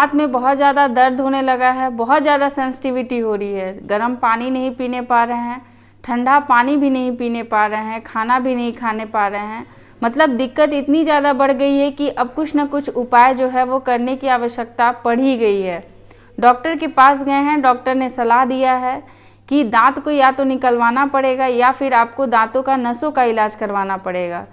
दांत में बहुत ज़्यादा दर्द होने लगा है, बहुत ज़्यादा सेंसिटिविटी हो रही है, गर्म पानी नहीं पीने पा रहे हैं, ठंडा पानी भी नहीं पीने पा रहे हैं, खाना भी नहीं खाने पा रहे हैं। मतलब दिक्कत इतनी ज़्यादा बढ़ गई है कि अब कुछ ना कुछ उपाय जो है वो करने की आवश्यकता पड़ ही गई है। डॉक्टर के पास गए हैं, डॉक्टर ने सलाह दिया है कि दांत को या तो निकलवाना पड़ेगा या फिर आपको दांतों का नसों का इलाज करवाना पड़ेगा।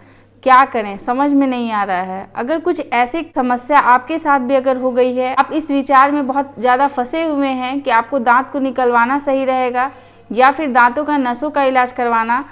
क्या करें समझ में नहीं आ रहा है। अगर कुछ ऐसी समस्या आपके साथ भी अगर हो गई है, आप इस विचार में बहुत ज़्यादा फंसे हुए हैं कि आपको दांत को निकलवाना सही रहेगा या फिर दांतों का नसों का इलाज करवाना,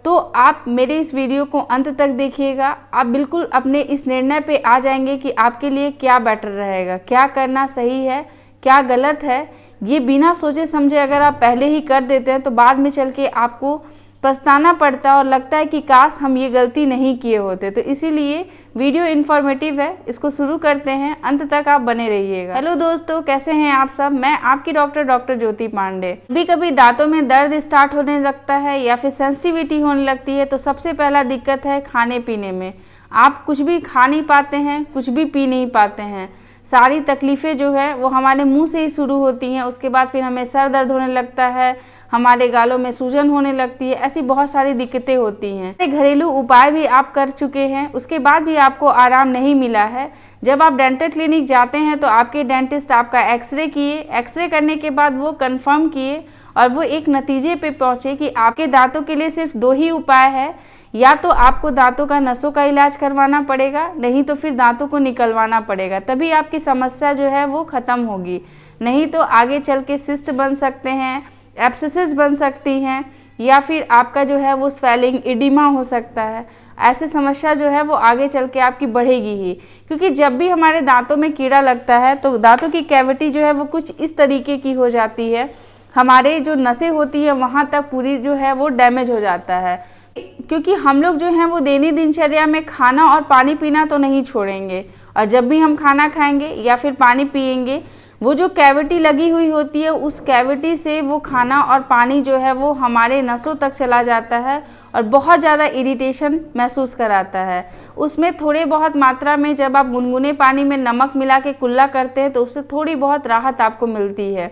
तो आप मेरे इस वीडियो को अंत तक देखिएगा। आप बिल्कुल अपने इस निर्णय पे आ जाएंगे कि आपके लिए क्या बेटर रहेगा, क्या करना सही है, क्या गलत है। ये बिना सोचे समझे अगर आप पहले ही कर देते हैं तो बाद में चल के आपको पछताना पड़ता है और लगता है कि काश हम ये गलती नहीं किए होते। तो इसीलिए वीडियो इन्फॉर्मेटिव है, इसको शुरू करते हैं, अंत तक आप बने रहिएगा। हेलो दोस्तों, कैसे हैं आप सब। मैं आपकी डॉक्टर ज्योति पांडे। कभी कभी दांतों में दर्द स्टार्ट होने लगता है या फिर सेंसिटिविटी होने लगती है तो सबसे पहला दिक्कत है खाने पीने में। आप कुछ भी खा नहीं पाते हैं, कुछ भी पी नहीं पाते हैं। सारी तकलीफ़ें जो है वो हमारे मुंह से ही शुरू होती हैं। उसके बाद फिर हमें सर दर्द होने लगता है, हमारे गालों में सूजन होने लगती है, ऐसी बहुत सारी दिक्कतें होती हैं। घरेलू उपाय भी आप कर चुके हैं, उसके बाद भी आपको आराम नहीं मिला है। जब आप डेंटल क्लिनिक जाते हैं तो आपके डेंटिस्ट आपका एक्सरे किए, एक्सरे करने के बाद वो कंफर्म किए और वो एक नतीजे पे पहुँचे कि आपके दांतों के लिए सिर्फ 2 ही उपाय है, या तो आपको दांतों का नसों का इलाज करवाना पड़ेगा, नहीं तो फिर दांतों को निकलवाना पड़ेगा। तभी आपकी समस्या जो है वो ख़त्म होगी। नहीं तो आगे चल के सिस्ट बन सकते हैं, एब्सेसेस बन सकती हैं, या फिर आपका जो है वो स्वेलिंग, इडिमा हो सकता है। ऐसी समस्या जो है वो आगे चल के आपकी बढ़ेगी ही, क्योंकि जब भी हमारे दांतों में कीड़ा लगता है तो दांतों की कैविटी जो है वो कुछ इस तरीके की हो जाती है, हमारे जो नसें होती हैं वहाँ तक पूरी जो है वो डैमेज हो जाता है। क्योंकि हम लोग जो हैं वो दैनिक दिनचर्या में खाना और पानी पीना तो नहीं छोड़ेंगे, और जब भी हम खाना खाएंगे या फिर पानी पिएंगे, वो जो कैविटी लगी हुई होती है उस कैविटी से वो खाना और पानी जो है वो हमारे नसों तक चला जाता है और बहुत ज़्यादा इरिटेशन महसूस कराता है। उसमें थोड़े बहुत मात्रा में जब आप गुनगुने पानी में नमक मिला के कुल्ला करते हैं तो उससे थोड़ी बहुत राहत आपको मिलती है।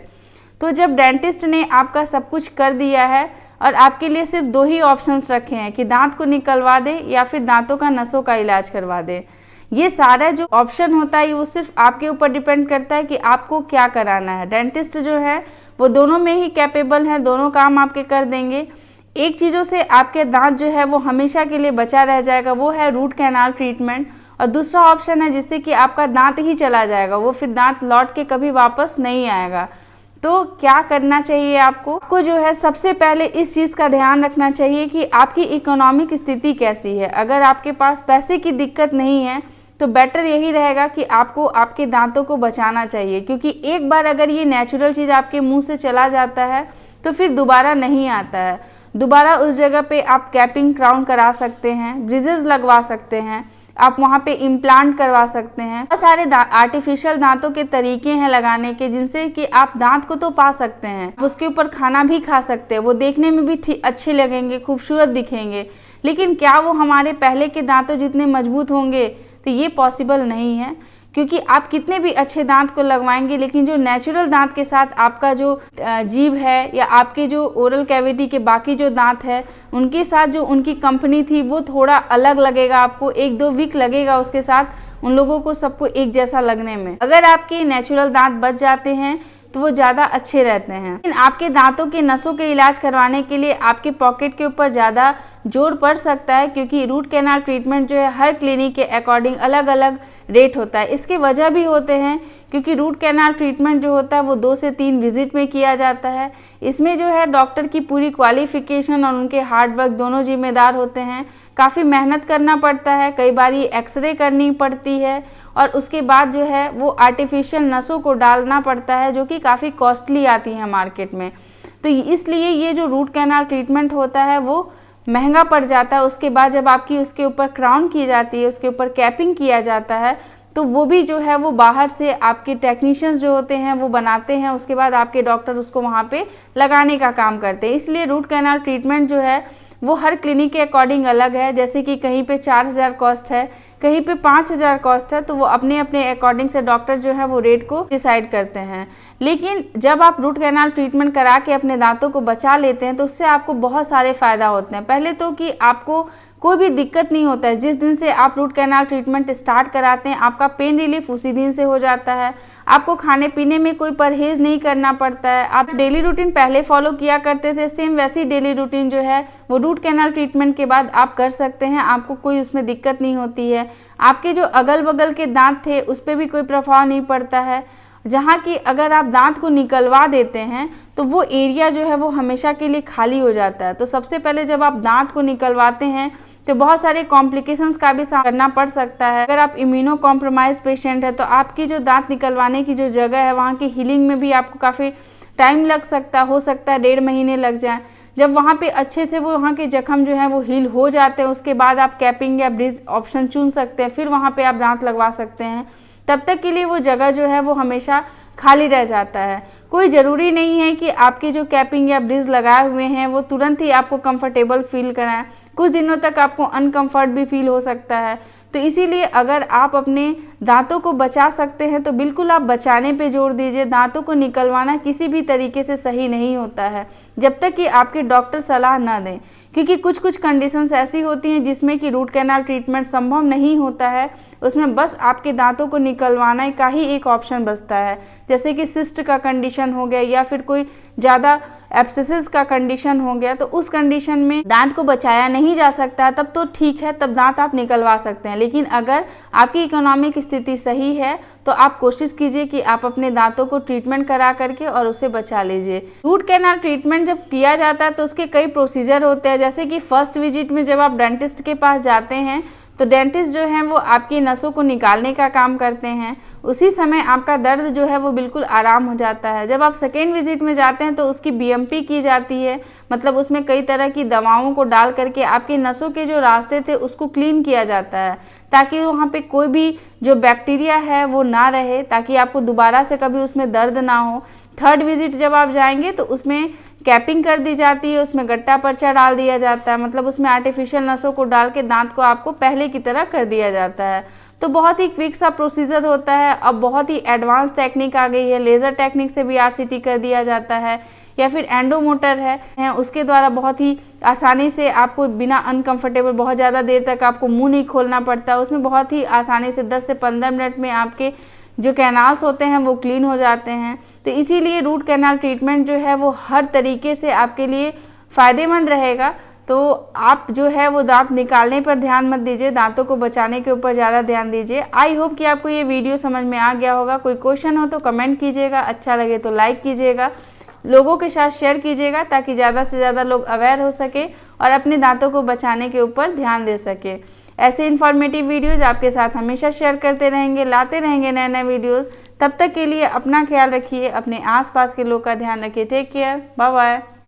तो जब डेंटिस्ट ने आपका सब कुछ कर दिया है और आपके लिए सिर्फ 2 ही ऑप्शंस रखे हैं कि दांत को निकलवा दें या फिर दांतों का नसों का इलाज करवा दें, ये सारा जो ऑप्शन होता है वो सिर्फ आपके ऊपर डिपेंड करता है कि आपको क्या कराना है। डेंटिस्ट जो है वो दोनों में ही कैपेबल हैं, दोनों काम आपके कर देंगे। एक चीज़ों से आपके दांत जो है वो हमेशा के लिए बचा रह जाएगा, वो है रूट कैनाल ट्रीटमेंट। और दूसरा ऑप्शन है जिससे कि आपका दांत ही चला जाएगा, वो फिर दांत लौट के कभी वापस नहीं आएगा। तो क्या करना चाहिए आपको जो है सबसे पहले इस चीज़ का ध्यान रखना चाहिए कि आपकी इकोनॉमिक स्थिति कैसी है। अगर आपके पास पैसे की दिक्कत नहीं है तो बेटर यही रहेगा कि आपको आपके दांतों को बचाना चाहिए, क्योंकि एक बार अगर ये नेचुरल चीज़ आपके मुंह से चला जाता है तो फिर दोबारा नहीं आता है। दोबारा उस जगह पे आप कैपिंग क्राउन करा सकते हैं, ब्रिजेस लगवा सकते हैं, आप वहाँ पे इम्प्लांट करवा सकते हैं। बहुत सारे आर्टिफिशियल दांतों के तरीके हैं लगाने के, जिनसे कि आप दांत को तो पा सकते हैं, उसके ऊपर खाना भी खा सकते हैं, वो देखने में भी अच्छे लगेंगे, खूबसूरत दिखेंगे। लेकिन क्या वो हमारे पहले के दांतों जितने मजबूत होंगे? तो ये पॉसिबल नहीं है, क्योंकि आप कितने भी अच्छे दांत को लगवाएंगे लेकिन जो नेचुरल दांत के साथ आपका जो जीभ है या आपके जो ओरल कैविटी के बाकी जो दांत है उनके साथ जो उनकी कंपनी थी वो थोड़ा अलग लगेगा आपको, 1-2 वीक लगेगा उसके साथ उन लोगों को सबको एक जैसा लगने में। अगर आपके नेचुरल दांत बच जाते हैं तो वो ज़्यादा अच्छे रहते हैं। लेकिन आपके दांतों के नसों के इलाज करवाने के लिए आपके पॉकेट के ऊपर ज़्यादा जोर पड़ सकता है, क्योंकि रूट कैनाल ट्रीटमेंट जो है हर क्लिनिक के अकॉर्डिंग अलग अलग रेट होता है। इसके वजह भी होते हैं क्योंकि रूट कैनाल ट्रीटमेंट जो होता है वो 2 से 3 विजिट में किया जाता है। इसमें जो है डॉक्टर की पूरी क्वालिफिकेशन और उनके हार्ड वर्क दोनों जिम्मेदार होते हैं। काफ़ी मेहनत करना पड़ता है, कई बार ये एक्सरे करनी पड़ती है और उसके बाद जो है वो आर्टिफिशियल नसों को डालना पड़ता है, जो कि काफ़ी कॉस्टली आती हैं मार्केट में। तो इसलिए ये जो रूट कैनाल ट्रीटमेंट होता है वो महंगा पड़ जाता है। उसके बाद जब आपकी उसके ऊपर क्राउन की जाती है, उसके ऊपर कैपिंग किया जाता है, तो वो भी जो है वो बाहर से आपके टेक्नीशियंस जो होते हैं वो बनाते हैं। उसके बाद आपके डॉक्टर उसको वहाँ पे लगाने का काम करते हैं। इसलिए रूट कैनाल ट्रीटमेंट जो है वो हर क्लिनिक के अकॉर्डिंग अलग है। जैसे कि कहीं पे 4000 कॉस्ट है, कहीं पे 5000 कॉस्ट है, तो वो अपने अपने अकॉर्डिंग से डॉक्टर जो है वो रेट को डिसाइड करते हैं। लेकिन जब आप रूट कैनाल ट्रीटमेंट करा के अपने दांतों को बचा लेते हैं तो उससे आपको बहुत सारे फ़ायदा होते हैं। पहले तो कि आपको कोई भी दिक्कत नहीं होता है। जिस दिन से आप रूट कैनाल ट्रीटमेंट स्टार्ट कराते हैं आपका पेन रिलीफ उसी दिन से हो जाता है। आपको खाने पीने में कोई परहेज़ नहीं करना पड़ता है। आप डेली रूटीन पहले फॉलो किया करते थे, सेम वैसी डेली रूटीन जो है वो रूट कैनाल ट्रीटमेंट के बाद आप कर सकते हैं। आपको कोई उसमें दिक्कत नहीं होती है। आपके जो अगल बगल के दांत थे उस पर भी कोई प्रभाव नहीं पड़ता है। जहाँ की अगर आप दांत को निकलवा देते हैं तो वो एरिया जो है वो हमेशा के लिए खाली हो जाता है। तो सबसे पहले जब आप दांत को निकलवाते हैं तो बहुत सारे कॉम्प्लिकेशंस का भी सामना करना पड़ सकता है। अगर आप इम्यूनो कॉम्प्रोमाइज पेशेंट है तो आपकी जो दांत निकलवाने की जो जगह है वहाँ की हीलिंग में भी आपको काफ़ी टाइम लग सकता, हो सकता है 1.5 महीने लग जाए। जब वहाँ पे अच्छे से वो वहाँ के जख्म जो है वो हील हो जाते हैं उसके बाद आप कैपिंग या ब्रिज ऑप्शन चुन सकते हैं, फिर वहाँ पे आप दांत लगवा सकते हैं। तब तक के लिए वो जगह जो है वो हमेशा खाली रह जाता है। कोई ज़रूरी नहीं है कि आपके जो कैपिंग या ब्रिज लगाए हुए हैं वो तुरंत ही आपको कंफर्टेबल फील कराएं। कुछ दिनों तक आपको अनकंफर्ट भी फील हो सकता है। तो इसीलिए अगर आप अपने दांतों को बचा सकते हैं तो बिल्कुल आप बचाने पे जोर दीजिए। दांतों को निकलवाना किसी भी तरीके से सही नहीं होता है जब तक कि आपके डॉक्टर सलाह ना दें, क्योंकि कुछ कुछ कंडीशंस ऐसी होती हैं जिसमें कि रूट कैनाल ट्रीटमेंट संभव नहीं होता है। उसमें बस आपके दांतों को निकलवाना का ही एक ऑप्शन बचता है। जैसे कि सिस्ट का कंडीशन हो गया या फिर कोई ज़्यादा एब्सेसिस का कंडीशन हो गया, तो उस कंडीशन में दांत को बचाया नहीं जा सकता तब तो ठीक है, तब दांत आप निकलवा सकते हैं। लेकिन अगर आपकी इकोनॉमिक स्थिति सही है तो आप कोशिश कीजिए कि आप अपने दांतों को ट्रीटमेंट करा करके और उसे बचा लीजिए। रूट कैनाल ट्रीटमेंट जब किया जाता है तो उसके कई प्रोसीजर होते हैं। जैसे कि फर्स्ट विजिट में जब आप डेंटिस्ट के पास जाते हैं तो डेंटिस्ट जो है वो आपकी नसों को निकालने का काम करते हैं। उसी समय आपका दर्द जो है वो बिल्कुल आराम हो जाता है। जब आप सेकेंड विजिट में जाते हैं तो उसकी बीएमपी की जाती है, मतलब उसमें कई तरह की दवाओं को डाल करके आपके नसों के जो रास्ते थे उसको क्लीन किया जाता है ताकि वहाँ पे कोई भी जो बैक्टीरिया है वो ना रहे, ताकि आपको दोबारा से कभी उसमें दर्द ना हो। थर्ड विजिट जब आप जाएंगे तो उसमें कैपिंग कर दी जाती है, उसमें गट्टा पर्चा डाल दिया जाता है, मतलब उसमें आर्टिफिशियल नसों को डाल के दांत को आपको पहले की तरह कर दिया जाता है। तो बहुत ही क्विक सा प्रोसीजर होता है। अब बहुत ही एडवांस टेक्निक आ गई है, लेज़र टेक्निक से भी आरसीटी कर दिया जाता है या फिर एंडोमोटर है उसके द्वारा बहुत ही आसानी से आपको बिना अनकंफर्टेबल बहुत ज़्यादा देर तक आपको मुंह नहीं खोलना पड़ता। उसमें बहुत ही आसानी से 10 से 15 मिनट में आपके जो कैनाल्स होते हैं वो क्लीन हो जाते हैं। तो इसीलिए रूट कैनाल ट्रीटमेंट जो है वो हर तरीके से आपके लिए फ़ायदेमंद रहेगा। तो आप जो है वो दांत निकालने पर ध्यान मत दीजिए, दांतों को बचाने के ऊपर ज़्यादा ध्यान दीजिए। आई होप कि आपको ये वीडियो समझ में आ गया होगा। कोई क्वेश्चन हो तो कमेंट कीजिएगा, अच्छा लगे तो लाइक कीजिएगा, लोगों के साथ शेयर कीजिएगा ताकि ज़्यादा से ज़्यादा लोग अवेयर हो सके और अपने दांतों को बचाने के ऊपर ध्यान दे सके। ऐसे इन्फॉर्मेटिव वीडियोज़ आपके साथ हमेशा शेयर करते रहेंगे, लाते रहेंगे नए नए वीडियोज़। तब तक के लिए अपना ख्याल रखिए, अपने आसपास के लोग का ध्यान रखिए। Take care, bye bye.